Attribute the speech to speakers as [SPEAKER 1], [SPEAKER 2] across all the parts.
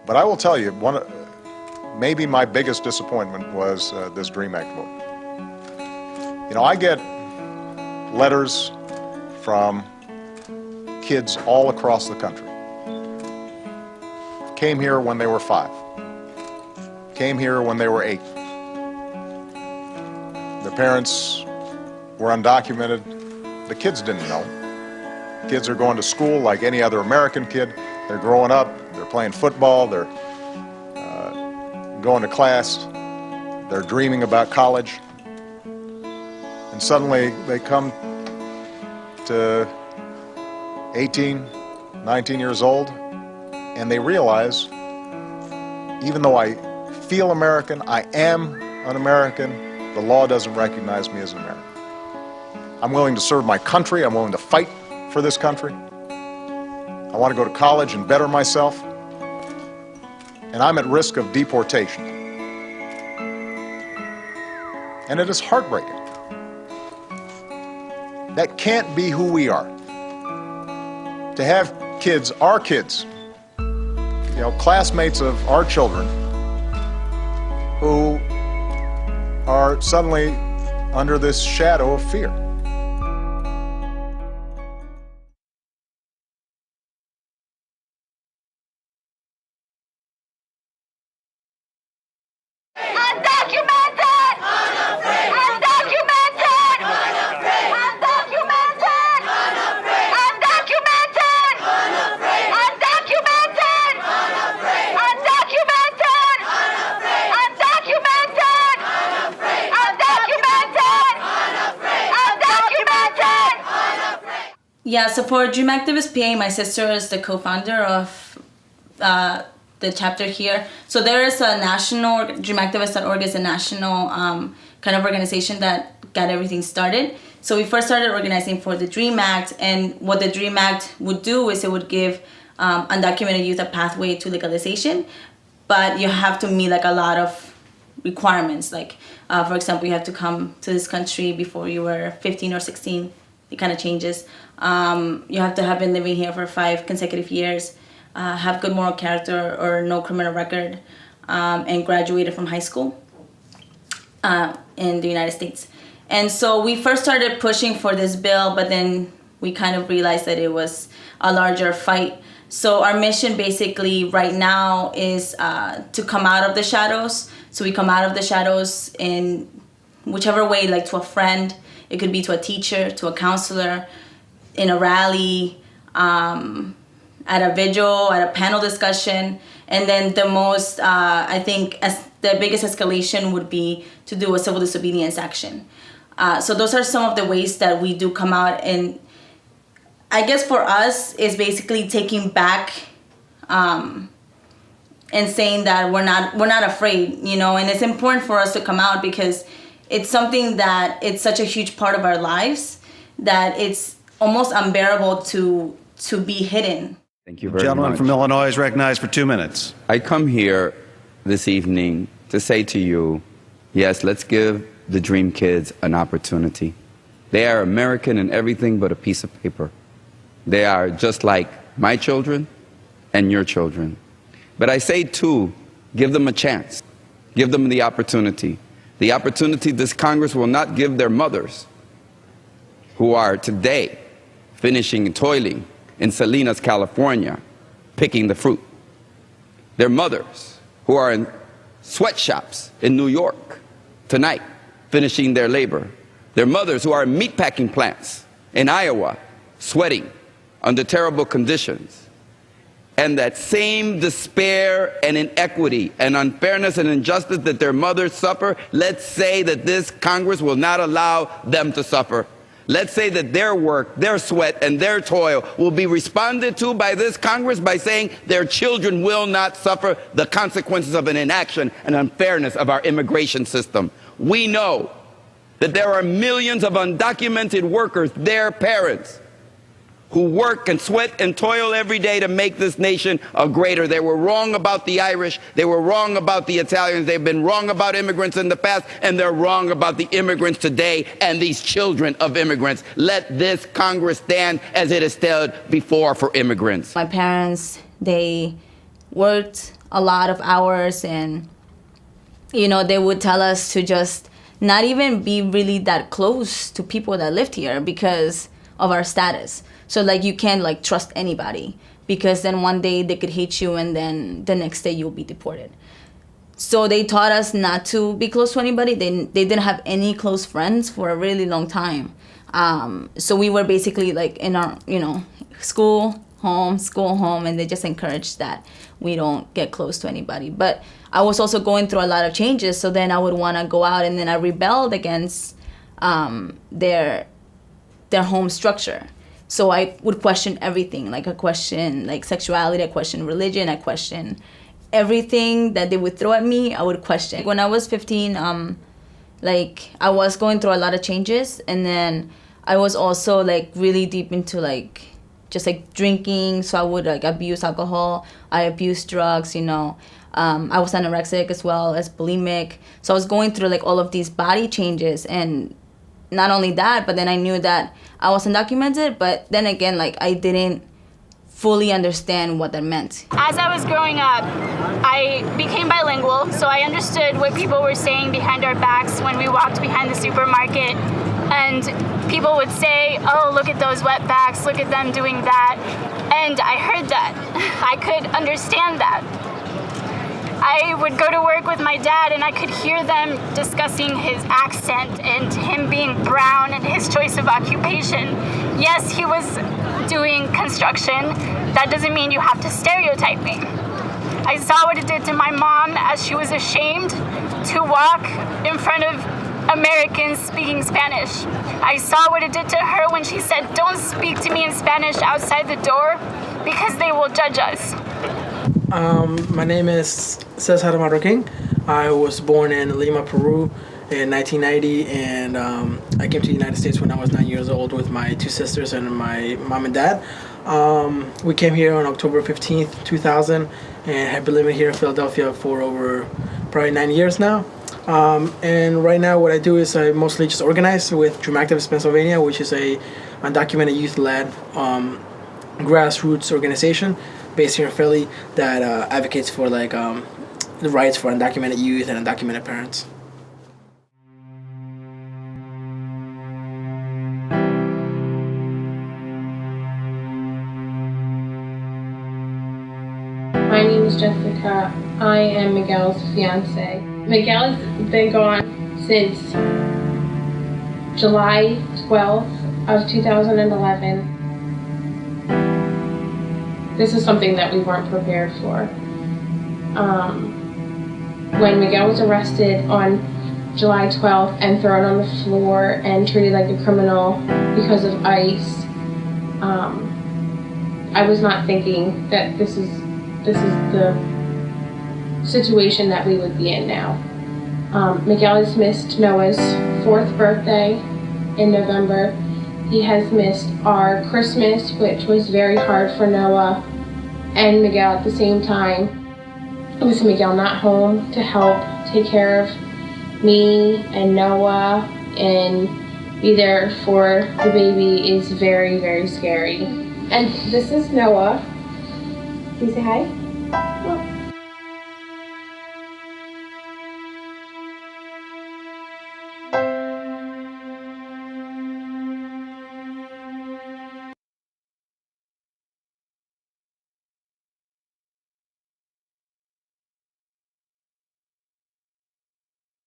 [SPEAKER 1] But I will tell you, maybe my biggest disappointment was this DREAM Act vote. You know, I get letters from kids all across the country. Came here when they were 5. Came here when they were 8. Their parents were undocumented. The kids didn't know. Kids are going to school like any other American kid. They're growing up, they're playing football, they're going to class, they're dreaming about college. And suddenly they come to 18, 19 years old, and they realize, even though I feel American, I am an American, the law doesn't recognize me as an American. I'm willing to serve my country, I'm willing to fight for this country. I want to go to college and better myself, and I'm at risk of deportation. And it is heartbreaking. That can't be who we are. To have kids, our kids, you know, classmates of our children, who are suddenly under this shadow of fear.
[SPEAKER 2] Yeah, so for Dream Activist PA, my sister is the co-founder of the chapter here. So there is a national, DreamActivist.org is a national kind of organization that got everything started. So we first started organizing for the DREAM Act, and what the DREAM Act would do is it would give undocumented youth a pathway to legalization, but you have to meet like a lot of requirements. Like, for example, you have to come to this country before you were 15 or 16. It kind of changes. You have to have been living here for 5 consecutive years, have good moral character or no criminal record, and graduated from high school in the United States. And so we first started pushing for this bill, but then we kind of realized that it was a larger fight. So our mission basically right now is to come out of the shadows. So we come out of the shadows in whichever way, like to a friend. It could be to a teacher, to a counselor, in a rally, at a vigil, at a panel discussion. And then the most, I think, the biggest escalation would be to do a civil disobedience action. So those are some of the ways that we do come out. And I guess for us, is basically taking back and saying that we're not afraid, you know. And it's important for us to come out because it's something that it's such a huge part of our lives that it's almost unbearable to be hidden.
[SPEAKER 3] Thank you very much.
[SPEAKER 4] Gentleman from Illinois is recognized for 2 minutes.
[SPEAKER 3] I come here this evening to say to you, yes, let's give the Dream Kids an opportunity. They are American in everything but a piece of paper. They are just like my children and your children. But I say too, give them a chance. Give them the opportunity. The opportunity this Congress will not give their mothers, who are today finishing and toiling in Salinas, California, picking the fruit. Their mothers, who are in sweatshops in New York tonight, finishing their labor. Their mothers, who are in meatpacking plants in Iowa, sweating under terrible conditions. And that same despair and inequity and unfairness and injustice that their mothers suffer, let's say that this Congress will not allow them to suffer. Let's say that their work, their sweat, and their toil will be responded to by this Congress by saying their children will not suffer the consequences of an inaction and unfairness of our immigration system. We know that there are millions of undocumented workers, their parents, who work and sweat and toil every day to make this nation a greater. They were wrong about the Irish. They were wrong about the Italians. They've been wrong about immigrants in the past, and they're wrong about the immigrants today and these children of immigrants. Let this Congress stand as it has stood before for immigrants.
[SPEAKER 2] My parents, they worked a lot of hours, and they would tell us to just not even be really that close to people that lived here because of our status. So like you can't like trust anybody, because then one day they could hate you and then the next day you'll be deported. So they taught us not to be close to anybody. They didn't have any close friends for a really long time. So we were basically like in our, school, home, and they just encouraged that we don't get close to anybody. But I was also going through a lot of changes, so then I would want to go out, and then I rebelled against their home structure. So I would question everything. Like I question like sexuality, I question religion, I question everything that they would throw at me, I would question. When I was 15, like I was going through a lot of changes, and then I was also like really deep into like just like drinking. So I would like abuse alcohol, I abused drugs, I was anorexic as well as bulimic. So I was going through like all of these body changes, and not only that, but then I knew that I was undocumented, but then again, like I didn't fully understand what that meant.
[SPEAKER 5] As I was growing up, I became bilingual, so I understood what people were saying behind our backs when we walked behind the supermarket. And people would say, oh, look at those wetbacks, look at them doing that. And I heard that. I could understand that. I would go to work with my dad, and I could hear them discussing his accent and him being brown and his choice of occupation. Yes, he was doing construction. That doesn't mean you have to stereotype me. I saw what it did to my mom as she was ashamed to walk in front of Americans speaking Spanish. I saw what it did to her when she said, don't speak to me in Spanish outside the door because they will judge us.
[SPEAKER 6] My name is Cesar Marroquin. I was born in Lima, Peru in 1990, and I came to the United States when I was 9 years old with my two sisters and my mom and dad. We came here on October 15th, 2000, and have been living here in Philadelphia for over probably 9 years now. And right now what I do is I mostly just organize with Dream Activists Pennsylvania, which is a undocumented youth-led grassroots organization based here in Philly that advocates for like the rights for undocumented youth and undocumented parents.
[SPEAKER 7] My name is Jessica. I am Miguel's fiance. Miguel has been gone since July 12th of 2011. This is something that we weren't prepared for. When Miguel was arrested on July 12th and thrown on the floor and treated like a criminal because of ICE, I was not thinking that this is the situation that we would be in now. Miguel has missed Noah's 4th birthday in November. He has missed our Christmas, which was very hard for Noah and Miguel at the same time. With Miguel not home to help take care of me and Noah and be there for the baby is very, very scary. And this is Noah. Can you say hi? Oh.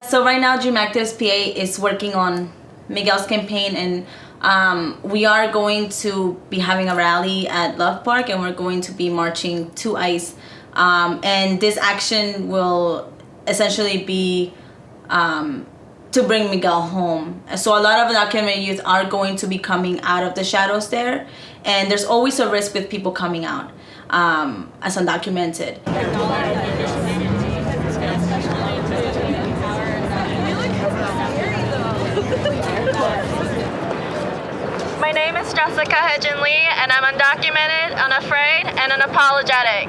[SPEAKER 2] So right now, Dream Activists PA is working on Miguel's campaign, and we are going to be having a rally at Love Park, and we're going to be marching to ICE. And this action will essentially be to bring Miguel home. So a lot of undocumented youth are going to be coming out of the shadows there, and there's always a risk with people coming out as undocumented.
[SPEAKER 8] My name is Jessica Hedgen Lee, and I'm undocumented, unafraid, and unapologetic.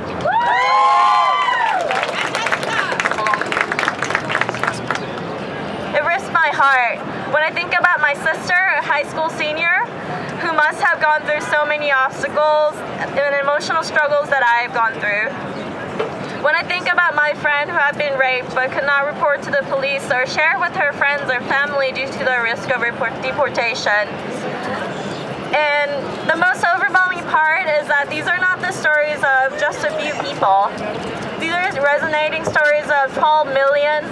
[SPEAKER 8] It rips my heart when I think about my sister, a high school senior, who must have gone through so many obstacles and emotional struggles that I have gone through. When I think about my friend who had been raped but could not report to the police or share with her friends or family due to the risk of deportation. And the most overwhelming part is that these are not the stories of just a few people. These are resonating stories of 12 million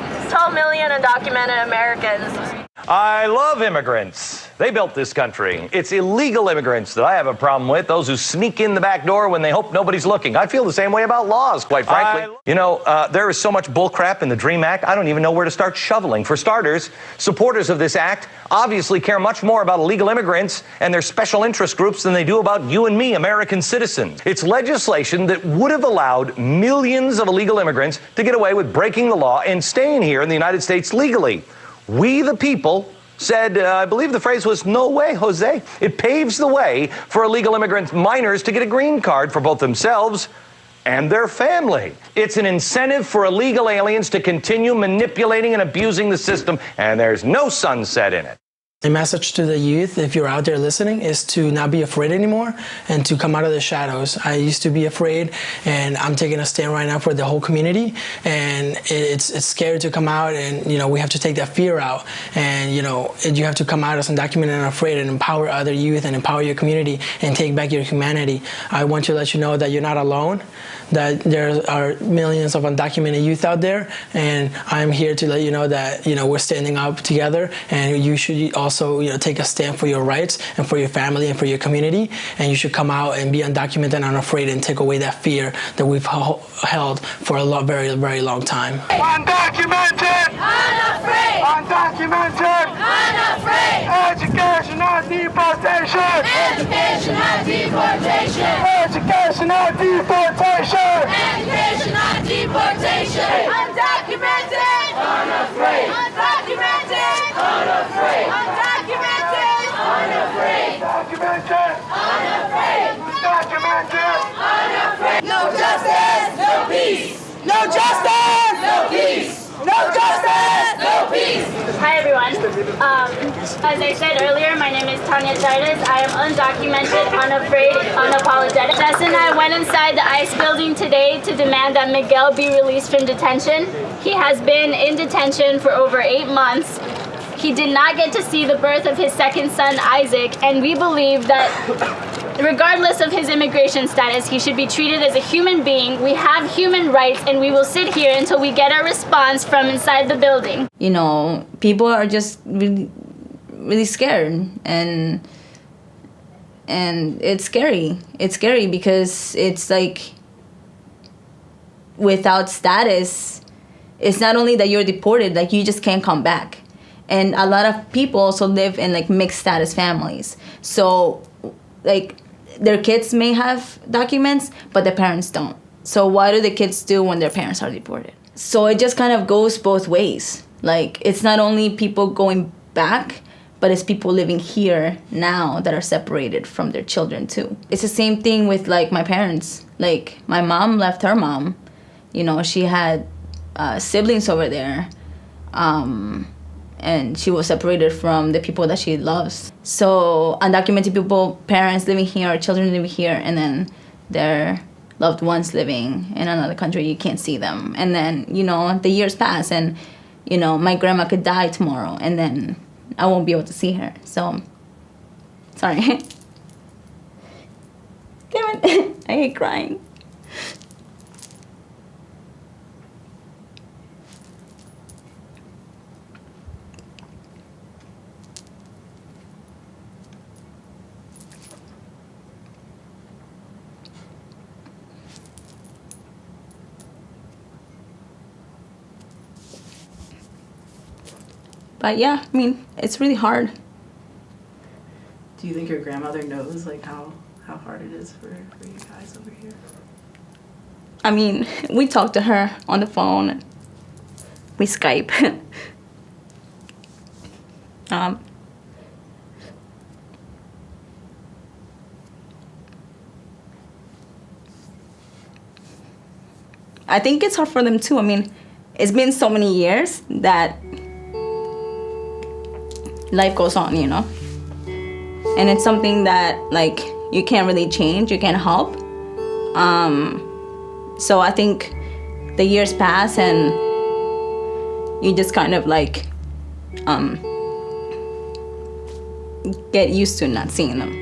[SPEAKER 8] undocumented Americans.
[SPEAKER 9] I love immigrants. They built this country. It's illegal immigrants that I have a problem with, those who sneak in the back door when they hope nobody's looking. I feel the same way about laws, quite frankly. There is so much bullcrap in the DREAM Act, I don't even know where to start shoveling. For starters, supporters of this act obviously care much more about illegal immigrants and their special interest groups than they do about you and me, American citizens. It's legislation that would have allowed millions of illegal immigrants to get away with breaking the law and staying here in the United States legally. We, the people, said, I believe the phrase was, no way, Jose. It paves the way for illegal immigrant minors to get a green card for both themselves and their family. It's an incentive for illegal aliens to continue manipulating and abusing the system, and there's no sunset in it.
[SPEAKER 6] My message to the youth, if you're out there listening, is to not be afraid anymore and to come out of the shadows. I used to be afraid, and I'm taking a stand right now for the whole community. And it's scary to come out, and we have to take that fear out. And you have to come out as undocumented and afraid, and empower other youth and empower your community and take back your humanity. I want to let you know that you're not alone, that there are millions of undocumented youth out there, and I'm here to let you know that we're standing up together, and you should also take a stand for your rights and for your family and for your community, and you should come out and be undocumented and unafraid and take away that fear that we've held for a very, very long time.
[SPEAKER 10] Undocumented! Unafraid! Undocumented! Unafraid! Education, not deportation! Education, not deportation! Education, not deportation! Education, not deportation! Undocumented! Unafraid! Undocumented! Unafraid! Undocumented! Unafraid! Undocumented! Unafraid! Undocumented! Unafraid! No justice! No peace! No justice! No peace! No justice! No peace!
[SPEAKER 5] Hi everyone. As I said earlier, my name is Tanya Titus. I am undocumented, unafraid, unapologetic. Tess and I went inside the ICE building today to demand that Miguel be released from detention. He has been in detention for over 8 months. He did not get to see the birth of his second son, Isaac, and we believe that regardless of his immigration status, he should be treated as a human being. We have human rights, and we will sit here until we get a response from inside the building.
[SPEAKER 2] People are just really, really scared, and it's scary. It's scary because it's like without status, it's not only that you're deported, like you just can't come back. And a lot of people also live in like mixed status families. So like their kids may have documents, but the parents don't. So what do the kids do when their parents are deported? So it just kind of goes both ways. Like it's not only people going back, but it's people living here now that are separated from their children too. It's the same thing with like my parents. Like my mom left her mom. She had siblings over there. And she was separated from the people that she loves. So undocumented people, parents living here, children living here, and then their loved ones living in another country, you can't see them. And then, the years pass and, my grandma could die tomorrow and then I won't be able to see her. So, sorry. Damn it, I hate crying. But yeah, it's really hard.
[SPEAKER 11] Do you think your grandmother knows like how hard it is for you guys over here?
[SPEAKER 2] We talk to her on the phone. We Skype. I think it's hard for them too. It's been so many years that life goes on, and it's something that like you can't really change, you can't help. So I think the years pass and you just kind of like get used to not seeing them.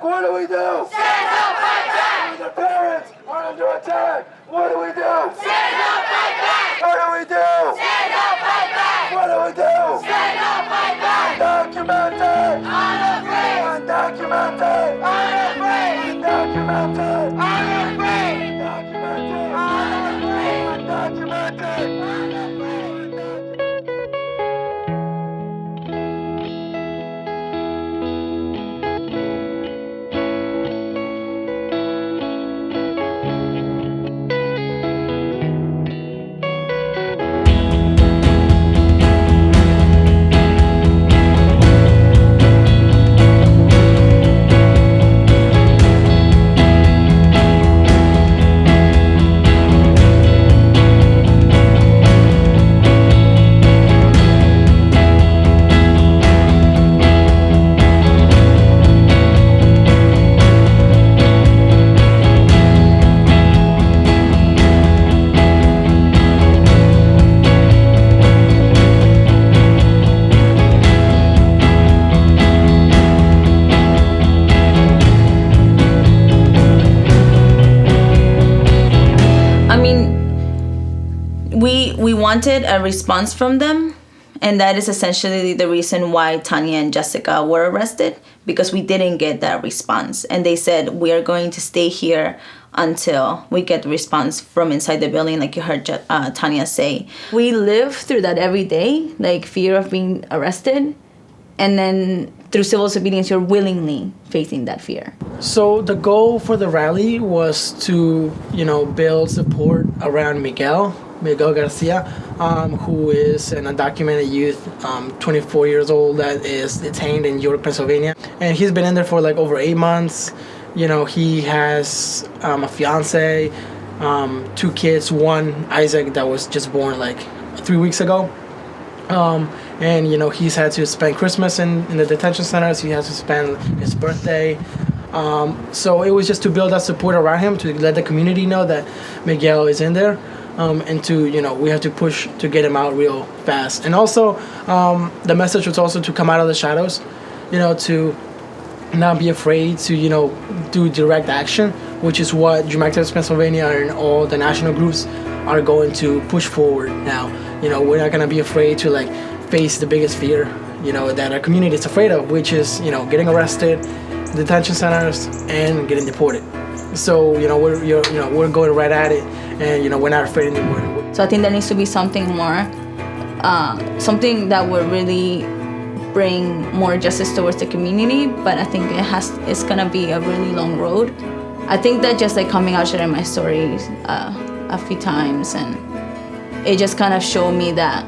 [SPEAKER 10] What do we do? Stand up, fight back! The parents are under attack. What do we do? Stand up, fight back! What do we do? Stand up, fight back! What do we do? Stand up, fight back! Undocumented! Unafraid! Undocumented! Unafraid! Undocumented! Unafraid! Undocumented! Unafraid! Undocumented! Unafraid!
[SPEAKER 2] We wanted a response from them, and that is essentially the reason why Tanya and Jessica were arrested, because we didn't get that response. And they said, we are going to stay here until we get the response from inside the building, like you heard Tanya say. We live through that every day, like fear of being arrested, and then through civil disobedience, you're willingly facing that fear.
[SPEAKER 6] So the goal for the rally was to, build support around Miguel Garcia, who is an undocumented youth, 24 years old, that is detained in York, Pennsylvania. And he's been in there for like over 8 months. He has a fiance, 2 kids, one, Isaac, that was just born like 3 weeks ago. And he's had to spend Christmas in the detention centers. He has to spend his birthday. So it was just to build that support around him, to let the community know that Miguel is in there. And to, we have to push to get him out real fast. And also, the message was also to come out of the shadows, to not be afraid to, do direct action, which is what Dream Activists Pennsylvania and all the national groups are going to push forward now. We're not going to be afraid to, face the biggest fear, that our community is afraid of, which is, getting arrested, detention centers, and getting deported. So, we're going right at it, and, we're not afraid anymore.
[SPEAKER 2] So I think there needs to be something more, something that would really bring more justice towards the community, but I think it's gonna be a really long road. I think that just coming out, sharing my stories a few times, and it just kind of showed me that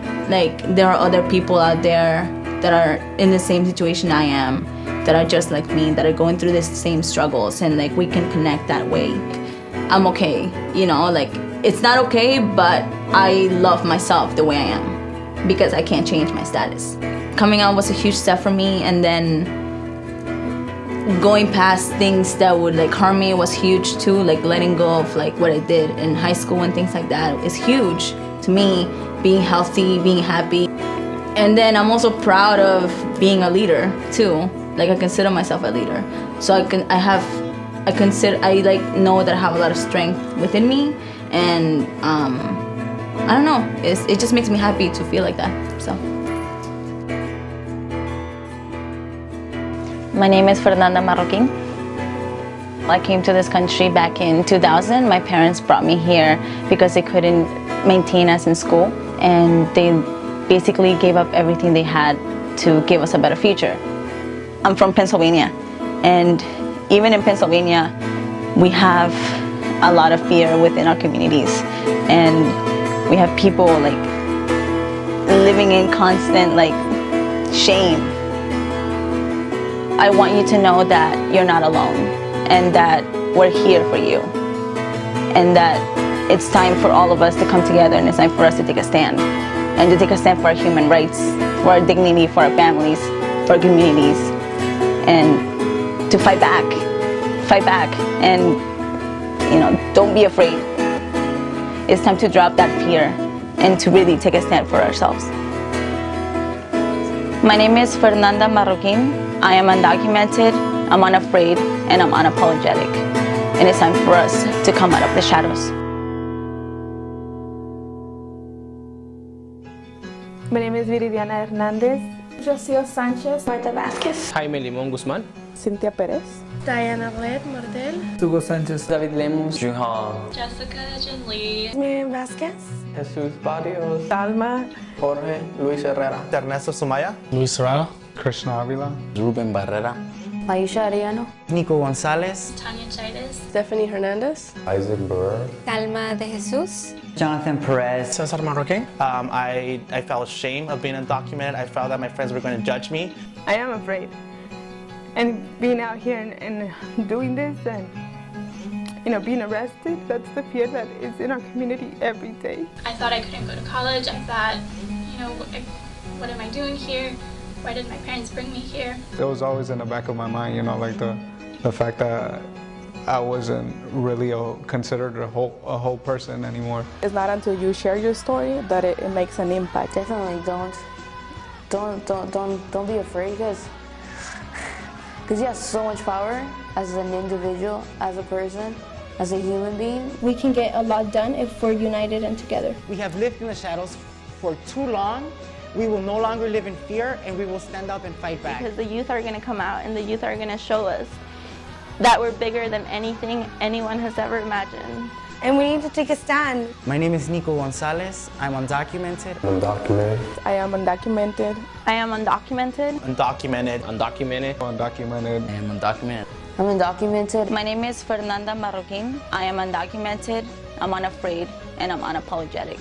[SPEAKER 2] there are other people out there that are in the same situation I am, that are just like me, that are going through the same struggles, and like we can connect that way. I'm okay, you know, like it's not okay, but I love myself the way I am because I can't change my status. Coming out was a huge step for me, and then going past things that would like harm me was huge too, like letting go of like what I did in high school and things like that is huge to me. Being healthy, being happy. And then I'm also proud of being a leader too. Like I consider myself a leader. So I know that I have a lot of strength within me, and I don't know, it just makes me happy to feel like that. So
[SPEAKER 12] my name is Fernanda Marroquin. I came to this country back in 2000. My parents brought me here because they couldn't maintain us in school, and they basically gave up everything they had to give us a better future. I'm from Pennsylvania, and even in Pennsylvania, we have a lot of fear within our communities, and we have people like living in constant like shame. I want you to know that you're not alone, and that we're here for you, and that it's time for all of us to come together, and it's time for us to take a stand, and to take a stand for our human rights, for our dignity, for our families, for our communities, and to fight back, and you know, don't be afraid. It's time to drop that fear and to really take a stand for ourselves. My name is Fernanda Marroquin. I am undocumented, I'm unafraid, and I'm unapologetic. And it's time for us to come out of the shadows.
[SPEAKER 13] My name is Viridiana Hernandez.
[SPEAKER 14] Jocio Sanchez.
[SPEAKER 15] Marta Vázquez.
[SPEAKER 16] Jaime Limón Guzmán.
[SPEAKER 13] Cynthia Perez.
[SPEAKER 14] Diana Bled Mordel.
[SPEAKER 17] Hugo Sanchez.
[SPEAKER 16] David Lemos.
[SPEAKER 18] Juhan. Jessica Jin Lee.
[SPEAKER 15] Miriam Vázquez.
[SPEAKER 17] Jesus Barrios.
[SPEAKER 13] Salma.
[SPEAKER 17] Jorge Luis Herrera.
[SPEAKER 19] Ernesto Sumaya.
[SPEAKER 20] Luis Serrano.
[SPEAKER 21] Krishna Avila.
[SPEAKER 16] Ruben Barrera.
[SPEAKER 15] Maisha Arellano.
[SPEAKER 22] Nico Gonzalez.
[SPEAKER 18] Tanya Chidas.
[SPEAKER 13] Stephanie Hernandez.
[SPEAKER 23] Isaac Burr.
[SPEAKER 24] Calma de Jesus.
[SPEAKER 25] Jonathan Perez.
[SPEAKER 26] Cesar Marroquin. I felt ashamed of being undocumented. I felt that my friends were going to judge me.
[SPEAKER 13] I am afraid. And being out here and doing this and, you know, being arrested, that's the fear that is in our community every day.
[SPEAKER 5] I thought I couldn't go to college. I thought, you know, what am I doing here? Why did my parents bring me here?
[SPEAKER 21] It was always in the back of my mind, you know, like the fact that I wasn't really considered a whole person anymore.
[SPEAKER 13] It's not until you share your story that it makes an impact.
[SPEAKER 15] Definitely don't be afraid, because you have so much power as an individual, as a person, as a human being.
[SPEAKER 14] We can get a lot done if we're united and together.
[SPEAKER 27] We have lived in the shadows for too long. We will no longer live in fear, and we will stand up and fight back.
[SPEAKER 28] Because the youth are going to come out, and the youth are going to show us that we're bigger than anything anyone has ever imagined.
[SPEAKER 15] And we need to take a stand.
[SPEAKER 22] My name is Nico Gonzalez. I'm undocumented.
[SPEAKER 23] Undocumented.
[SPEAKER 13] I am undocumented.
[SPEAKER 28] I am undocumented.
[SPEAKER 26] Undocumented.
[SPEAKER 16] Undocumented.
[SPEAKER 21] Undocumented.
[SPEAKER 16] I am undocumented.
[SPEAKER 15] I'm undocumented.
[SPEAKER 12] My name is Fernanda Marroquin. I am undocumented, I'm unafraid, and I'm unapologetic.